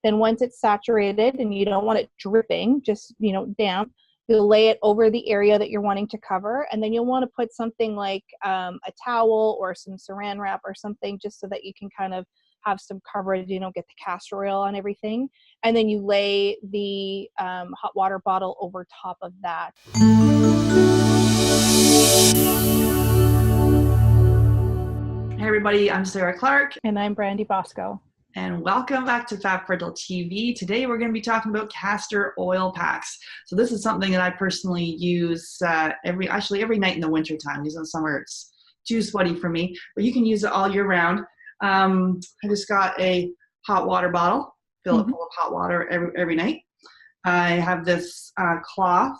Then once it's saturated and you don't want it dripping, just, damp, you'll lay it over the area that you're wanting to cover. And then you'll want to put something like a towel or some saran wrap or something, just so that you can kind of have some coverage, get the castor oil on everything. And then you lay the hot water bottle over top of that. Hey everybody, I'm Sarah Clark. And I'm Brandy Bosco. And welcome back to Fertility TV. Today we're going to be talking about castor oil packs. So this is something that I personally use every night in the winter time. Because in the summer it's too sweaty for me, but you can use it all year round. I just got a hot water bottle, fill it full of hot water every night. I have this cloth.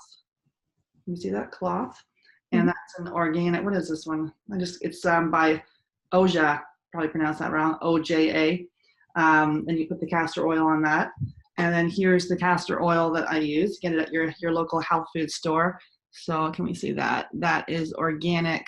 You see that cloth? And that's an organic. What is this one? It's by Oja, probably pronounced that wrong, OJA. And you put the castor oil on that. And then here's the castor oil that I use. Get it at your local health food store. So can we see that? That is organic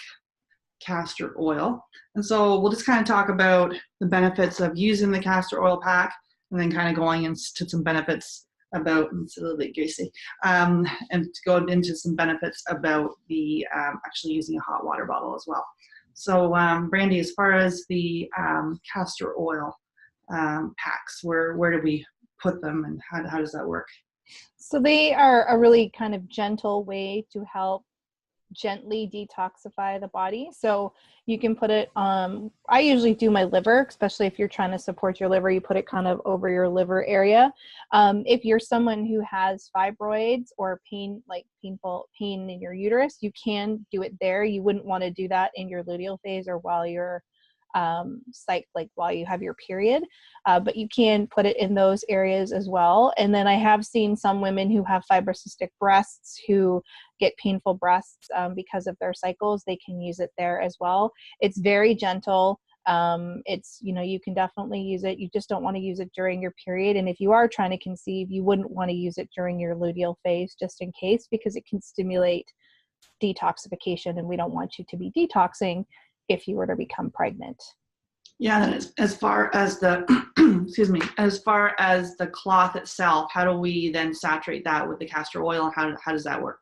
castor oil. And so we'll just kind of talk about the benefits of using the castor oil pack, and then kind of going into some benefits about, it's a little bit greasy, and to go into some benefits about the actually using a hot water bottle as well. So Brandy, as far as the castor oil packs, where do we put them, and how does that work? So they are a really kind of gentle way to help gently detoxify the body. So you can put it I usually do my liver, especially if you're trying to support your liver. You put it kind of over your liver area. If you're someone who has fibroids or painful pain in your uterus, you can do it there. You wouldn't want to do that in your luteal phase or while you're while you have your period, but you can put it in those areas as well. And then I have seen some women who have fibrocystic breasts who get painful breasts because of their cycles. They can use it there as well. It's very gentle. It's, you can definitely use it. You just don't want to use it during your period. And if you are trying to conceive, you wouldn't want to use it during your luteal phase, just in case, because it can stimulate detoxification, and we don't want you to be detoxing if you were to become pregnant. Yeah, and as far as the as far as the cloth itself, how do we then saturate that with the castor oil? How does that work?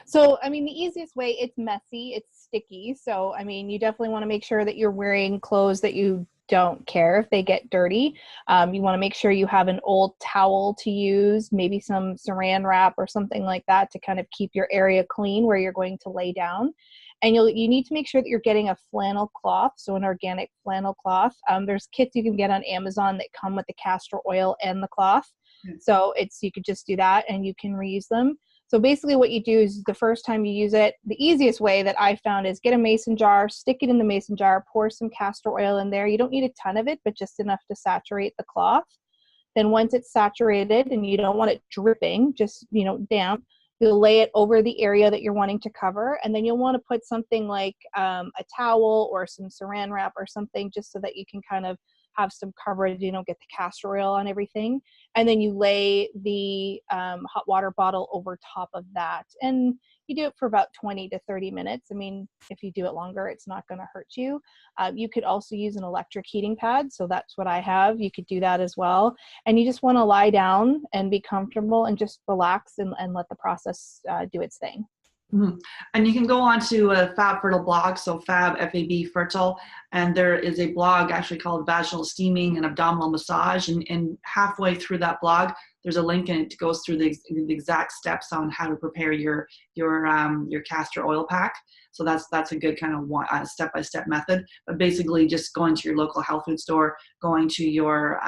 So, the easiest way, it's messy, it's sticky. So, you definitely want to make sure that you're wearing clothes that you don't care if they get dirty. You want to make sure you have an old towel to use, maybe some saran wrap or something like that to kind of keep your area clean where you're going to lay down. And you need to make sure that you're getting a flannel cloth, so an organic flannel cloth. There's kits you can get on Amazon that come with the castor oil and the cloth. So you could just do that and you can reuse them. So basically what you do is the first time you use it, the easiest way that I found is get a mason jar, stick it in the mason jar, pour some castor oil in there. You don't need a ton of it, but just enough to saturate the cloth. Then once it's saturated and you don't want it dripping, just, damp, you'll lay it over the area that you're wanting to cover. And then you'll want to put something like a towel or some saran wrap or something, just so that you can kind of have some coverage, get the castor oil on everything. And then you lay the hot water bottle over top of that. And you do it for about 20 to 30 minutes. If you do it longer, it's not going to hurt you. You could also use an electric heating pad. So that's what I have. You could do that as well. And you just want to lie down and be comfortable and just relax and let the process do its thing. Mm-hmm. And you can go on to a Fab Fertile blog, so Fab, F-A-B, Fertile, and there is a blog actually called Vaginal Steaming and Abdominal Massage, and halfway through that blog, there's a link and it goes through the exact steps on how to prepare your castor oil pack. So that's a good kind of step-by-step method. But basically, just going to your local health food store, going to your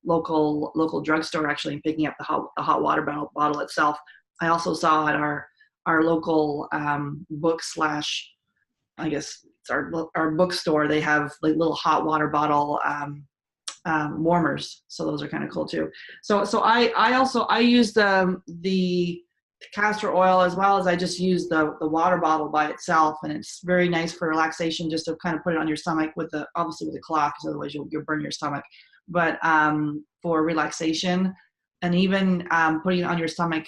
local drugstore actually, and picking up the hot water bottle itself. I also saw at our local book / I guess it's our bookstore, they have like little hot water bottle warmers, so those are kind of cool too. So I use the castor oil as well as I just use the water bottle by itself, and it's very nice for relaxation, just to kind of put it on your stomach obviously with the cloth, because otherwise you'll burn your stomach. But for relaxation, and even putting it on your stomach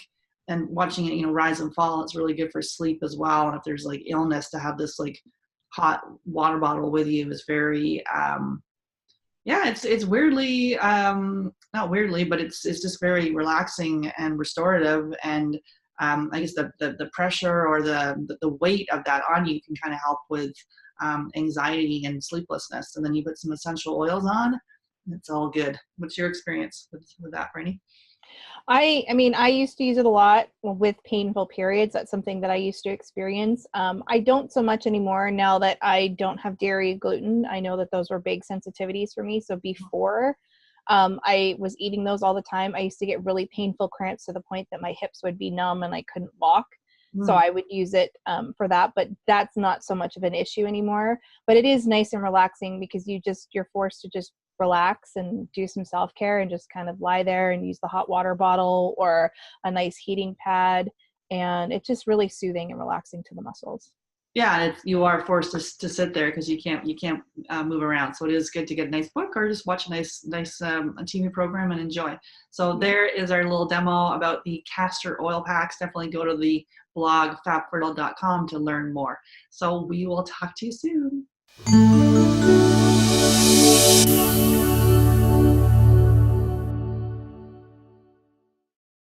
and watching it, rise and fall, it's really good for sleep as well. And if there's like illness, to have this like hot water bottle with you is very Yeah, it's weirdly, not weirdly, but it's just very relaxing and restorative. And I guess the pressure or the weight of that on you can kind of help with anxiety and sleeplessness. And then you put some essential oils on, it's all good. What's your experience with that, Brittany? I mean, I used to use it a lot with painful periods. That's something that I used to experience. I don't so much anymore now that I don't have dairy, gluten. I know that those were big sensitivities for me. So before, I was eating those all the time. I used to get really painful cramps to the point that my hips would be numb and I couldn't walk. So Mm. I would use it for that, but that's not so much of an issue anymore. But it is nice and relaxing because you're forced to just relax and do some self-care and just kind of lie there and use the hot water bottle or a nice heating pad. And it's just really soothing and relaxing to the muscles. Yeah, and you are forced to sit there because you can't move around. So it is good to get a nice book or just watch a nice a TV program and enjoy. So Yeah. there is our little demo about the castor oil packs. Definitely go to the blog fabfertile.com to learn more. So we will talk to you soon.